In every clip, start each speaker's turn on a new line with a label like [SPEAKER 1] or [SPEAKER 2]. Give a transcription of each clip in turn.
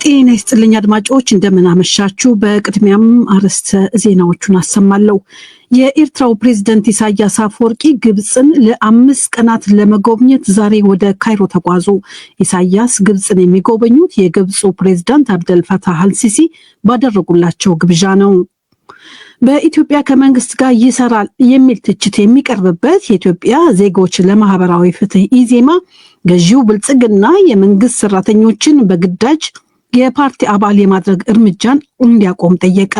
[SPEAKER 1] ጤና ይስጥልኝ አድማጮች እንደምን አመሻችሁ። በቅድሚያም አርዕስተ ዜናዎቹን አሰማለሁ። የኤርትራው ፕሬዝዳንት ኢሳያስ አፈወርቂ ግብጽን ለ5 ቀናት ለመጎብኘት ዛሬ ወደ ካይሮ ተጓዙ። ኢሳያስ ግብጽን የሚጎበኙት የግብጹ ፕሬዝዳንት አብደል ፈታህ አልሲሲ ባደረጉላቸው ግብዣ ነው። በኢትዮጵያ ከመንግስት ጋር ይሰራል የሚል ትችት የሚቀርብበት የኢትዮጵያ ዜጎች ለማህበራዊ ፍትህ ኢዜማ ገዢው ብልጽግና የመንግስት ሰራተኞችን በግዳጅ የፓርቲ አባል የማድረግ እርምጃን እንዲያቆም ጠየቀ።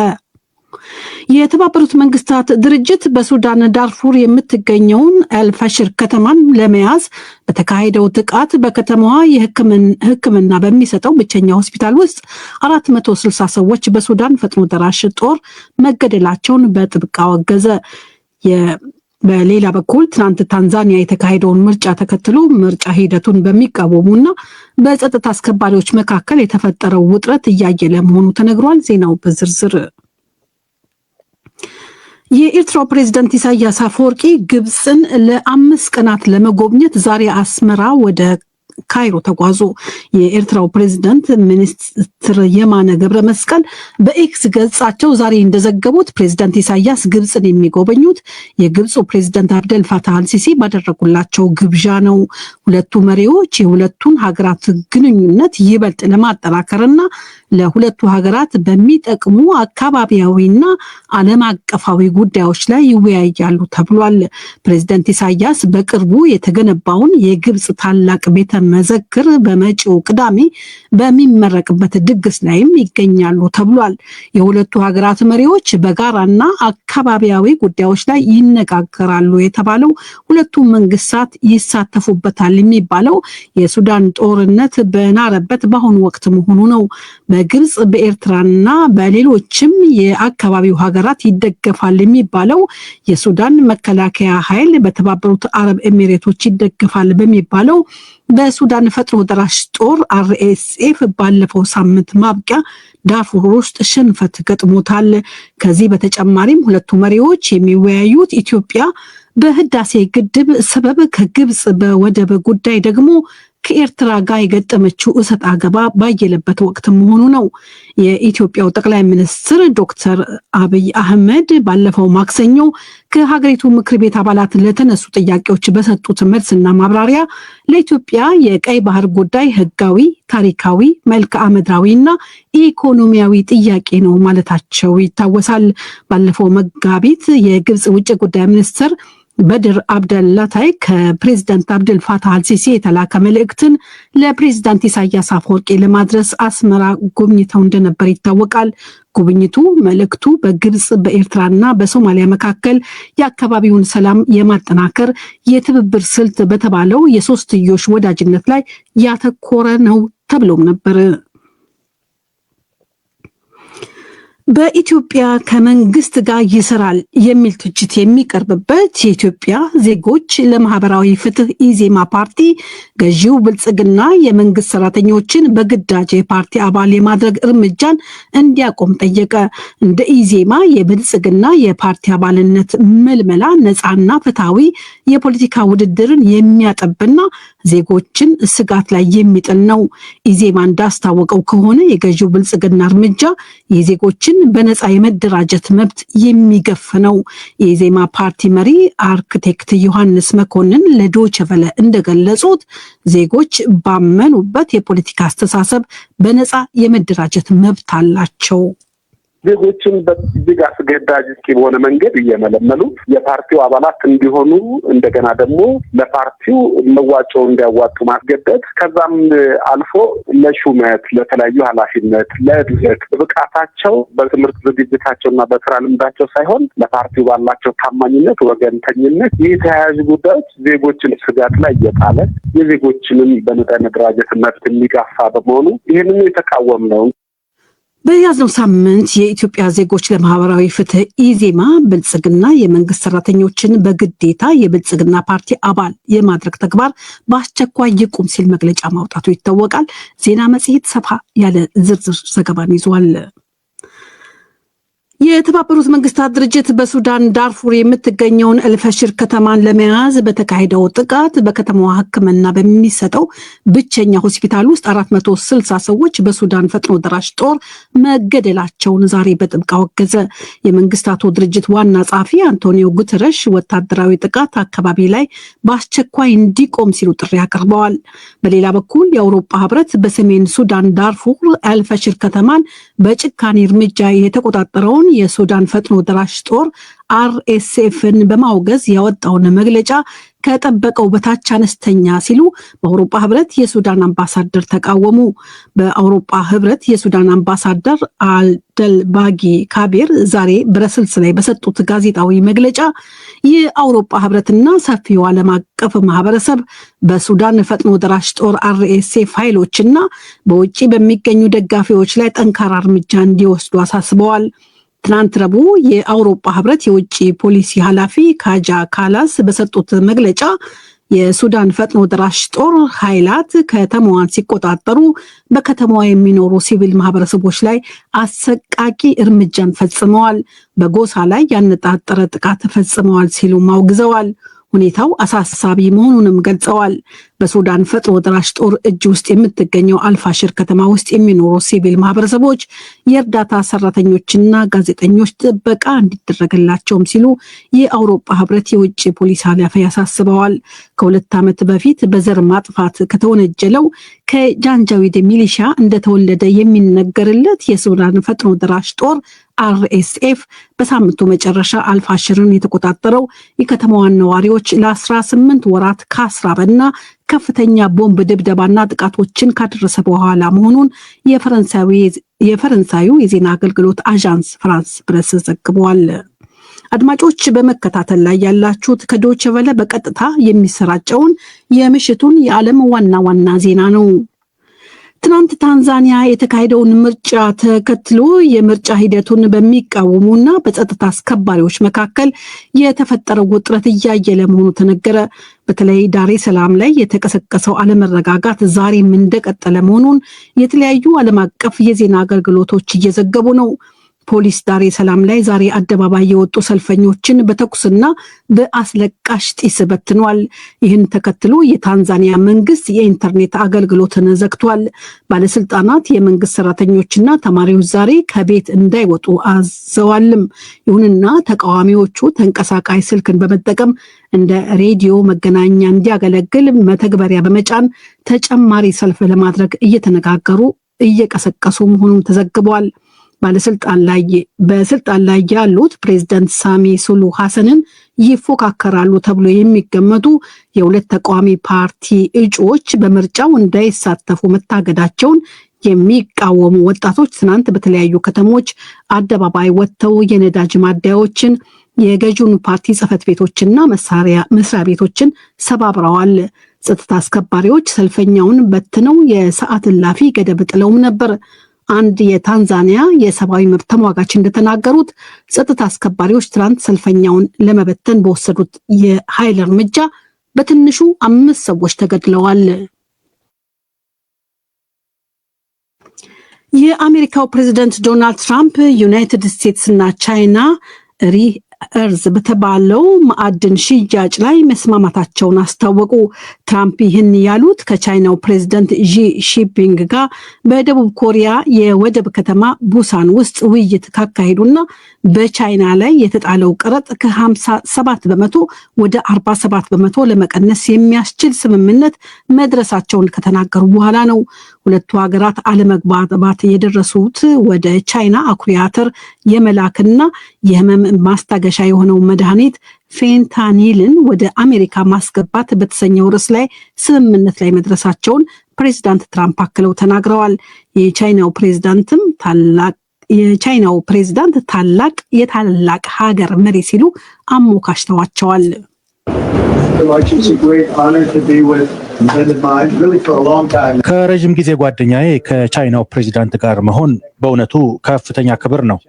[SPEAKER 1] የተባበሩት መንግስታት ድርጅት በሱዳን ዳርፉር የምትገኘውን አልፋሽር ከተማን ለመያዝ በተካሄደው ጥቃት በከተማዋ የሕክምና በሚሰጠው ብቸኛ ሆስፒታል ውስጥ 460 ሰዎች በሱዳን ፈጥኖ ደራሽ ጦር መገደላቸውን በጥብቅ አወገዘ። በሌላ በኩል ትናንት ታንዛኒያ የተካሄደውን ምርጫ ተከትሎ ምርጫ ሂደቱን በሚቃወሙና በጸጥታ አስከባሪዎች መካከል የተፈጠረው ውጥረት እያየለ መሆኑ ተነግሯል። ዜናው በዝርዝር። የኤርትራው ፕሬዝዳንት ኢሳያስ አፈወርቂ ግብጽን ለ5 ቀናት ለመጎብኘት ዛሬ አስመራ ወደ ካይሮ ተጓዙ። የኤርትራው ፕሬዝዳንት ሚኒስትር የማነ ገብረ መስቀል በኤክስ ገጻቸው ዛሬ እንደዘገቡት ፕሬዝዳንት ኢሳያስ ግብጽን የሚጎበኙት የግብጹ ፕሬዝዳንት አብደል ፈታህ አልሲሲ ባደረጉላቸው ግብዣ ነው። ሁለቱ መሪዎች የሁለቱን ሀገራት ግንኙነት ይበልጥ ለማጠናከርና ለሁለቱ ሀገራት በሚጠቅሙ አካባቢያዊና ዓለም አቀፋዊ ጉዳዮች ላይ ይወያያሉ ተብሏል። ፕሬዝዳንት ኢሳያስ በቅርቡ የተገነባውን የግብጽ ታላቅ ቤተ መዘክር በመጪው ቅዳሜ በሚመረቅበት ድግስ ላይም ይገኛሉ ተብሏል። የሁለቱ ሀገራት መሪዎች በጋራና አካባቢያዊ ጉዳዮች ላይ ይነጋገራሉ የተባለው ሁለቱ መንግስታት ይሳተፉበታል የሚባለው የሱዳን ጦርነት በናረበት በአሁኑ ወቅት መሆኑ ነው። በግብጽ በኤርትራና በሌሎችም የአካባቢው ሀገራት ይደገፋል የሚባለው የሱዳን መከላከያ ኃይል በተባበሩት አረብ ኤሚሬቶች ይደገፋል በሚባለው በሱዳን ፈጥኖ ደራሽ ጦር RSF ባለፈው ሳምንት ማብቂያ ዳርፉር ውስጥ ሽንፈት ገጥሞታል። ከዚህ በተጨማሪም ሁለቱ መሪዎች የሚወያዩት ኢትዮጵያ በህዳሴ ግድብ ሰበብ ከግብጽ በወደብ ጉዳይ ደግሞ ከኤርትራ ጋር የገጠመችው እሰጥ አገባ ባየለበት ወቅት መሆኑ ነው። የኢትዮጵያው ጠቅላይ ሚኒስትር ዶክተር አብይ አህመድ ባለፈው ማክሰኞ ከሀገሪቱ ምክር ቤት አባላት ለተነሱ ጥያቄዎች በሰጡት መልስና ማብራሪያ ለኢትዮጵያ የቀይ ባህር ጉዳይ ህጋዊ፣ ታሪካዊ፣ መልክዓ ምድራዊና ኢኮኖሚያዊ ጥያቄ ነው ማለታቸው ይታወሳል። ባለፈው መጋቢት የግብጽ ውጭ ጉዳይ ሚኒስትር በድር አብደላታይ ከፕሬዝዳንት አብደል ፈታህ አልሲሲ የተላከ መልእክትን ለፕሬዝዳንት ኢሳያስ አፈወርቂ ለማድረስ አስመራ ጎብኝተው እንደነበር ይታወቃል። ጉብኝቱ መልእክቱ በግብጽ በኤርትራና በሶማሊያ መካከል የአካባቢውን ሰላም የማጠናከር የትብብር ስልት በተባለው የሶስትዮሽ ወዳጅነት ላይ ያተኮረ ነው ተብሎም ነበር። በኢትዮጵያ ከመንግስት ጋር ይሰራል የሚል ትችት የሚቀርብበት የኢትዮጵያ ዜጎች ለማህበራዊ ፍትህ ኢዜማ ፓርቲ ገዢው ብልጽግና የመንግስት ሰራተኞችን በግዳጅ የፓርቲ አባል የማድረግ እርምጃን እንዲያቆም ጠየቀ። እንደ ኢዜማ የብልጽግና የፓርቲ አባልነት መልመላ ነፃና ፍትሃዊ የፖለቲካ ውድድርን የሚያጠብና ዜጎችን ስጋት ላይ የሚጥል ነው። ኢዜማ እንዳስታወቀው ከሆነ የገዢው ብልጽግና እርምጃ የዜጎችን በነፃ የመደራጀት መብት የሚገፍ ነው። የኢዜማ ፓርቲ መሪ አርክቴክት ዮሐንስ መኮንን ለዶይቼ ቬለ እንደገለጹት ዜጎች ባመኑበት የፖለቲካ አስተሳሰብ በነፃ የመደራጀት መብት አላቸው።
[SPEAKER 2] ዜጎችን በእጅግ አስገዳጅ በሆነ መንገድ እየመለመሉ የፓርቲው አባላት እንዲሆኑ እንደገና ደግሞ ለፓርቲው መዋጮ እንዲያዋጡ ማስገደድ ከዛም አልፎ ለሹመት፣ ለተለያዩ ኃላፊነት፣ ለእድገት ብቃታቸው በትምህርት ዝግጅታቸውና በስራ ልምዳቸው ሳይሆን ለፓርቲው ባላቸው ታማኝነት፣ ወገንተኝነት የተያያዙ ጉዳዮች ዜጎችን ስጋት ላይ እየጣለ የዜጎችንም በነፃ መደራጀት መብት የሚጋፋ በመሆኑ ይህንን የተቃወም ነው።
[SPEAKER 1] በያዝነው ሳምንት የኢትዮጵያ ዜጎች ለማህበራዊ ፍትህ ኢዜማ ብልጽግና የመንግስት ሰራተኞችን በግዴታ የብልጽግና ፓርቲ አባል የማድረግ ተግባር በአስቸኳይ ይቁም ሲል መግለጫ ማውጣቱ ይታወቃል። ዜና መጽሔት ሰፋ ያለ ዝርዝር ዘገባን ይዟል። የተባበሩት መንግስታት ድርጅት በሱዳን ዳርፉር የምትገኘውን አልፋሽር ከተማን ለመያዝ በተካሄደው ጥቃት በከተማዋ ሕክምና በሚሰጠው ብቸኛ ሆስፒታል ውስጥ 460 ሰዎች በሱዳን ፈጥኖ ደራሽ ጦር መገደላቸውን ዛሬ በጥብቅ አወገዘ። የመንግስታቱ ድርጅት ዋና ጸሐፊ አንቶኒዮ ጉተረሽ ወታደራዊ ጥቃት አካባቢ ላይ በአስቸኳይ እንዲቆም ሲሉ ጥሪ አቅርበዋል። በሌላ በኩል የአውሮፓ ህብረት በሰሜን ሱዳን ዳርፉር አልፋሽር ከተማን በጭካኔ እርምጃ የተቆጣጠረውን የሱዳን ፈጥኖ ደራሽ ጦር አርኤስኤፍን በማውገዝ ያወጣውን መግለጫ ከጠበቀው በታች አነስተኛ ሲሉ በአውሮፓ ህብረት የሱዳን አምባሳደር ተቃወሙ። በአውሮፓ ህብረት የሱዳን አምባሳደር አልደልባጊ ካቤር ዛሬ ብረስልስ ላይ በሰጡት ጋዜጣዊ መግለጫ የአውሮፓ ህብረትና ሰፊው ዓለም አቀፍ ማህበረሰብ በሱዳን ፈጥኖ ደራሽ ጦር አርኤስኤፍ ኃይሎችና በውጪ በሚገኙ ደጋፊዎች ላይ ጠንካራ እርምጃ እንዲወስዱ አሳስበዋል። ትናንት ረቡዕ የአውሮፓ ህብረት የውጭ ፖሊሲ ኃላፊ ካጃ ካላስ በሰጡት መግለጫ የሱዳን ፈጥኖ ደራሽ ጦር ኃይላት ከተማዋን ሲቆጣጠሩ በከተማዋ የሚኖሩ ሲቪል ማህበረሰቦች ላይ አሰቃቂ እርምጃን ፈጽመዋል፣ በጎሳ ላይ ያነጣጠረ ጥቃት ፈጽመዋል ሲሉ አውግዘዋል። ሁኔታው አሳሳቢ መሆኑንም ገልጸዋል። በሱዳን ፈጥኖ ደራሽ ጦር እጅ ውስጥ የምትገኘው አልፋሽር ከተማ ውስጥ የሚኖሩ ሲቪል ማህበረሰቦች የእርዳታ ሰራተኞችና ጋዜጠኞች ጥበቃ እንዲደረግላቸውም ሲሉ የአውሮፓ ህብረት የውጭ ፖሊሲ ኃላፊ ያሳስበዋል። ከ2 ዓመት በፊት በዘር ማጥፋት ከተወነጀለው ከጃንጃዊድ ሚሊሻ እንደተወለደ የሚነገርለት የሱዳን ፈጥኖ ደራሽ ጦር አርኤስኤፍ በሳምንቱ መጨረሻ አልፋሽርን የተቆጣጠረው የከተማዋን ነዋሪዎች ለ18 ወራት ካስራበና ከፍተኛ ቦምብ ድብደባና ጥቃቶችን ካደረሰ በኋላ መሆኑን የፈረንሳዩ የዜና አገልግሎት አዣንስ ፍራንስ ፕሬስ ዘግቧል። አድማጮች በመከታተል ላይ ያላችሁት ከዶይቼ ቬለ በቀጥታ የሚሰራጨውን የምሽቱን የዓለም ዋና ዋና ዜና ነው። ትናንት ታንዛኒያ የተካሄደውን ምርጫ ተከትሎ የምርጫ ሂደቱን በሚቃወሙና በጸጥታ አስከባሪዎች መካከል የተፈጠረው ውጥረት እያየለ መሆኑ ተነገረ። በተለይ ዳሬ ሰላም ላይ የተቀሰቀሰው አለመረጋጋት ዛሬም እንደቀጠለ መሆኑን የተለያዩ ዓለም አቀፍ የዜና አገልግሎቶች እየዘገቡ ነው። ፖሊስ ዳሬ ሰላም ላይ ዛሬ አደባባይ የወጡ ሰልፈኞችን በተኩስና በአስለቃሽ ጢስ በትኗል። ይህን ተከትሎ የታንዛኒያ መንግስት የኢንተርኔት አገልግሎትን ዘግቷል። ባለስልጣናት የመንግስት ሰራተኞችና ተማሪዎች ዛሬ ከቤት እንዳይወጡ አዘዋልም። ይሁንና ተቃዋሚዎቹ ተንቀሳቃሽ ስልክን በመጠቀም እንደ ሬዲዮ መገናኛ እንዲያገለግል መተግበሪያ በመጫን ተጨማሪ ሰልፍ ለማድረግ እየተነጋገሩ እየቀሰቀሱ መሆኑን ተዘግቧል። በስልጣን ላይ ያሉት ፕሬዝዳንት ሳሚ ሱሉ ሐሰንን ይፎካከራሉ ተብሎ የሚገመቱ የሁለት ተቃዋሚ ፓርቲ እጩዎች በምርጫው እንዳይሳተፉ መታገዳቸውን የሚቃወሙ ወጣቶች ትናንት በተለያዩ ከተሞች አደባባይ ወጥተው የነዳጅ ማደያዎችን፣ የገዢውን ፓርቲ ጽህፈት ቤቶችና መስሪያ ቤቶችን ሰባብረዋል። ጸጥታ አስከባሪዎች ሰልፈኛውን በትነው የሰዓት እላፊ ገደብ ጥለውም ነበር። አንድ የታንዛኒያ የሰብአዊ መብት ተሟጋች እንደተናገሩት ጸጥታ አስከባሪዎች ትናንት ሰልፈኛውን ለመበተን በወሰዱት የኃይል እርምጃ በትንሹ 5 ሰዎች ተገድለዋል። የአሜሪካው ፕሬዝዳንት ዶናልድ ትራምፕ ዩናይትድ ስቴትስ እና ቻይና እርዝ በተባለው ማዕድን ሽያጭ ላይ መስማማታቸውን አስታወቁ። ትራምፕ ይህን ያሉት ከቻይናው ፕሬዝዳንት ዢ ጂንፒንግ ጋር በደቡብ ኮሪያ የወደብ ከተማ ቡሳን ውስጥ ውይይት ካካሄዱና በቻይና ላይ የተጣለው ቀረጥ ከ57 በመቶ ወደ 47 በመቶ ለመቀነስ የሚያስችል ስምምነት መድረሳቸውን ከተናገሩ በኋላ ነው። ሁለቱ ሀገራት አለመግባባት የደረሱት ወደ ቻይና አኩሪ አተር የመላክና የህመም ማስታገሻ የሆነው መድኃኒት ፌንታኒልን ወደ አሜሪካ ማስገባት በተሰኘው ርዕስ ላይ ስምምነት ላይ መድረሳቸውን ፕሬዚዳንት ትራምፕ አክለው ተናግረዋል። የቻይናው ፕሬዚዳንት ታላቅ የታላቅ ሀገር መሪ ሲሉ አሞካሽተዋቸዋል።
[SPEAKER 3] ከረዥም ጊዜ ጓደኛዬ ከቻይናው ፕሬዚዳንት ጋር መሆን በእውነቱ ከፍተኛ ክብር ነው።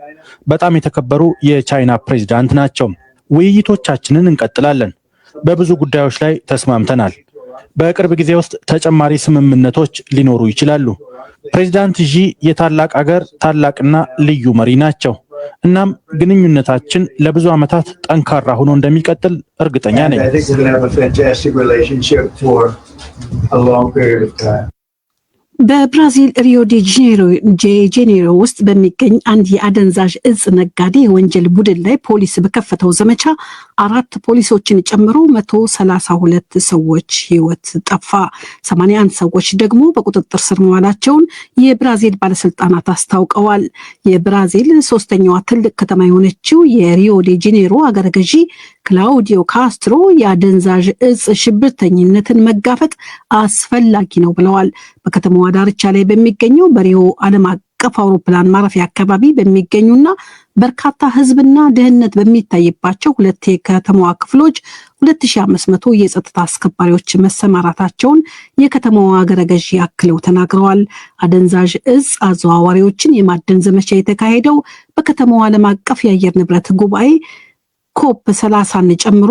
[SPEAKER 3] በጣም የተከበሩ የቻይና ፕሬዚዳንት ናቸው። ውይይቶቻችንን እንቀጥላለን። በብዙ ጉዳዮች ላይ ተስማምተናል። በቅርብ ጊዜ ውስጥ ተጨማሪ ስምምነቶች ሊኖሩ ይችላሉ። ፕሬዚዳንት ዢ የታላቅ ሀገር ታላቅና ልዩ መሪ ናቸው። እናም ግንኙነታችን ለብዙ ዓመታት ጠንካራ ሆኖ እንደሚቀጥል እርግጠኛ ነኝ።
[SPEAKER 1] በብራዚል ሪዮ ዲ ጄኔሮ ውስጥ በሚገኝ አንድ የአደንዛዥ እጽ ነጋዴ የወንጀል ቡድን ላይ ፖሊስ በከፈተው ዘመቻ 4 ፖሊሶችን ጨምሮ 132 ሰዎች ሕይወት ጠፋ። 81 ሰዎች ደግሞ በቁጥጥር ስር መዋላቸውን የብራዚል ባለስልጣናት አስታውቀዋል። የብራዚል ሶስተኛዋ ትልቅ ከተማ የሆነችው የሪዮ ዲ ጄኔሮ አገረ ገዢ ክላውዲዮ ካስትሮ የአደንዛዥ እጽ ሽብርተኝነትን መጋፈጥ አስፈላጊ ነው ብለዋል። በከተማዋ ዳርቻ ላይ በሚገኘው በሪዮ ዓለም አቀፍ አውሮፕላን ማረፊያ አካባቢ በሚገኙና በርካታ ሕዝብና ደህንነት በሚታይባቸው 2 የከተማዋ ክፍሎች 2500 የጸጥታ አስከባሪዎች መሰማራታቸውን የከተማዋ አገረ ገዢ አክለው ተናግረዋል። አደንዛዥ እጽ አዘዋዋሪዎችን የማደን ዘመቻ የተካሄደው በከተማዋ ዓለም አቀፍ የአየር ንብረት ጉባኤ ኮፕ 30ን ጨምሮ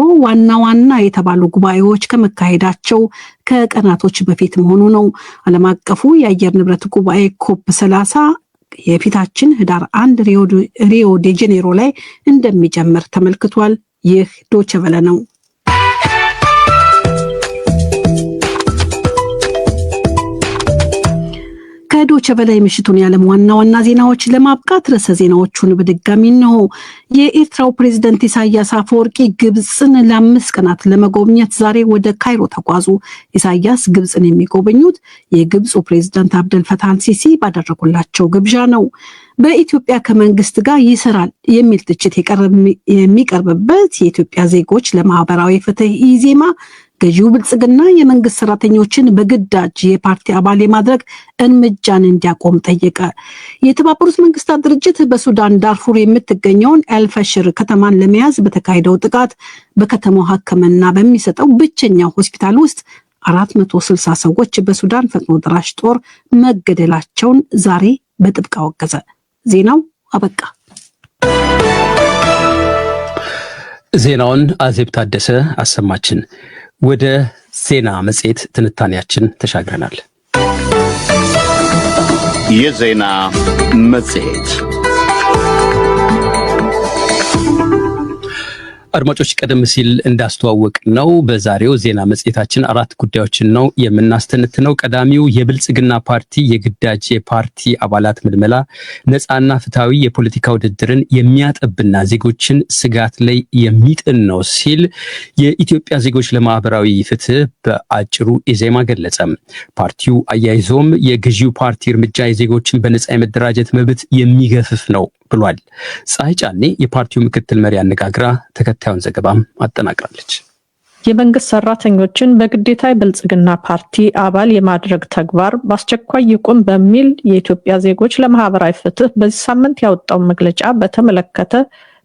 [SPEAKER 1] ዋና የተባሉ ጉባኤዎች ከመካሄዳቸው ከቀናቶች በፊት መሆኑ ነው። ዓለም አቀፉ የአየር ንብረት ጉባኤ ኮፕ 30 የፊታችን ህዳር 1 ሪዮ ዲ ጄኔሮ ላይ እንደሚጀምር ተመልክቷል። ይህ ዶቼ ቬለ ነው። ከዶቼ ቬለ ምሽቱን የዓለም ዋና ዜናዎች ለማብቃት ርዕሰ ዜናዎቹን በድጋሚ ነው። የኤርትራው ፕሬዝዳንት ኢሳያስ አፈወርቂ ግብጽን ለ5 ቀናት ለመጎብኘት ዛሬ ወደ ካይሮ ተጓዙ። ኢሳያስ ግብጽን የሚጎበኙት የግብፁ ፕሬዝዳንት አብደል ፈታህ አልሲሲ ባደረጉላቸው ግብዣ ነው። በኢትዮጵያ ከመንግስት ጋር ይሰራል የሚል ትችት የሚቀርብበት የኢትዮጵያ ዜጎች ለማህበራዊ ፍትህ ኢዜማ ገዢው ብልጽግና የመንግስት ሰራተኞችን በግዳጅ የፓርቲ አባል የማድረግ እርምጃን እንዲያቆም ጠየቀ። የተባበሩት መንግስታት ድርጅት በሱዳን ዳርፉር የምትገኘውን ኤልፈሽር ከተማን ለመያዝ በተካሄደው ጥቃት በከተማው ሕክምና በሚሰጠው ብቸኛው ሆስፒታል ውስጥ 460 ሰዎች በሱዳን ፈጥኖ ደራሽ ጦር መገደላቸውን ዛሬ በጥብቅ አወገዘ። ዜናው አበቃ።
[SPEAKER 4] ዜናውን አዜብ ታደሰ አሰማችን። ወደ ዜና መጽሔት ትንታኔያችን ተሻግረናል።
[SPEAKER 5] የዜና መጽሔት
[SPEAKER 4] አድማጮች ቀደም ሲል እንዳስተዋወቅ ነው በዛሬው ዜና መጽሔታችን 4 ጉዳዮችን ነው የምናስተነትነው። ቀዳሚው የብልጽግና ፓርቲ የግዳጅ የፓርቲ አባላት ምልመላ ነፃና ፍትሃዊ የፖለቲካ ውድድርን የሚያጠብና ዜጎችን ስጋት ላይ የሚጥል ነው ሲል የኢትዮጵያ ዜጎች ለማህበራዊ ፍትህ በአጭሩ ኢዜማ ገለጸ። ፓርቲው አያይዞም የገዢው ፓርቲ እርምጃ የዜጎችን በነፃ የመደራጀት መብት የሚገፍፍ ነው ብሏል። ፀሐይ ጫኔ የፓርቲው ምክትል መሪ አነጋግራ ተከታዩን ዘገባም አጠናቅራለች።
[SPEAKER 6] የመንግስት ሰራተኞችን በግዴታ የብልጽግና ፓርቲ አባል የማድረግ ተግባር በአስቸኳይ ይቁም በሚል የኢትዮጵያ ዜጎች ለማህበራዊ ፍትህ በዚህ ሳምንት ያወጣው መግለጫ በተመለከተ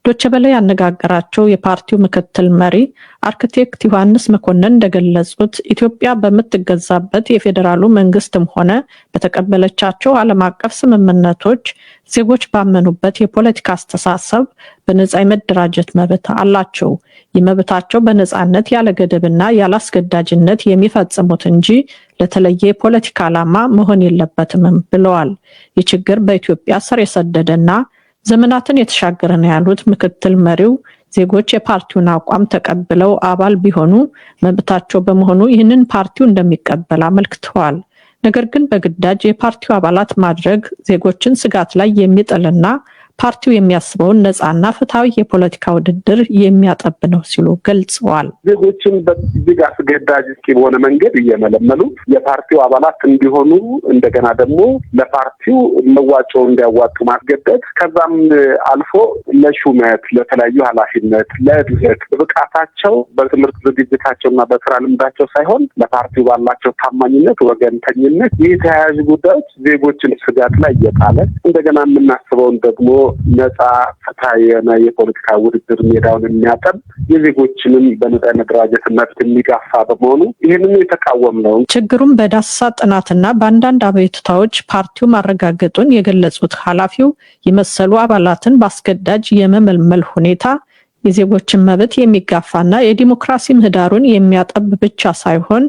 [SPEAKER 6] ዶቼ ቬለ ያነጋገራቸው የፓርቲው ምክትል መሪ አርክቴክት ዮሐንስ መኮንን እንደገለጹት ኢትዮጵያ በምትገዛበት የፌዴራሉ መንግስትም ሆነ በተቀበለቻቸው ዓለም አቀፍ ስምምነቶች ዜጎች ባመኑበት የፖለቲካ አስተሳሰብ በነፃ የመደራጀት መብት አላቸው። የመብታቸው በነፃነት ያለ ገደብና ያለ አስገዳጅነት የሚፈጽሙት እንጂ ለተለየ የፖለቲካ ዓላማ መሆን የለበትም ብለዋል። የችግር በኢትዮጵያ ስር የሰደደና ዘመናትን የተሻገረ ነው ያሉት ምክትል መሪው ዜጎች የፓርቲውን አቋም ተቀብለው አባል ቢሆኑ መብታቸው በመሆኑ ይህንን ፓርቲው እንደሚቀበል አመልክተዋል። ነገር ግን በግዳጅ የፓርቲው አባላት ማድረግ ዜጎችን ስጋት ላይ የሚጥልና ፓርቲው የሚያስበውን ነፃና ፍትሃዊ የፖለቲካ ውድድር የሚያጠብ ነው ሲሉ ገልጸዋል።
[SPEAKER 2] ዜጎችን በእጅግ አስገዳጅ በሆነ መንገድ እየመለመሉ የፓርቲው አባላት እንዲሆኑ እንደገና ደግሞ ለፓርቲው መዋጮ እንዲያዋጡ ማስገደድ ከዛም አልፎ ለሹመት፣ ለተለያዩ ኃላፊነት፣ ለእድገት ብቃታቸው በትምህርት ዝግጅታቸውና በስራ ልምዳቸው ሳይሆን ለፓርቲው ባላቸው ታማኝነት፣ ወገንተኝነት የተያያዙ ጉዳዮች ዜጎችን ስጋት ላይ እየጣለ እንደገና የምናስበውን ደግሞ ነፃ ፍትሃዊ የሆነ የፖለቲካ ውድድር ሜዳውን የሚያጠብ የዜጎችንም በነፃ መደራጀት መብት የሚጋፋ በመሆኑ ይህንን የተቃወም ነው።
[SPEAKER 6] ችግሩን በዳሰሳ ጥናትና በአንዳንድ አቤቱታዎች ፓርቲው ማረጋገጡን የገለጹት ኃላፊው የመሰሉ አባላትን በአስገዳጅ የመመልመል ሁኔታ የዜጎችን መብት የሚጋፋና የዲሞክራሲ ምህዳሩን የሚያጠብ ብቻ ሳይሆን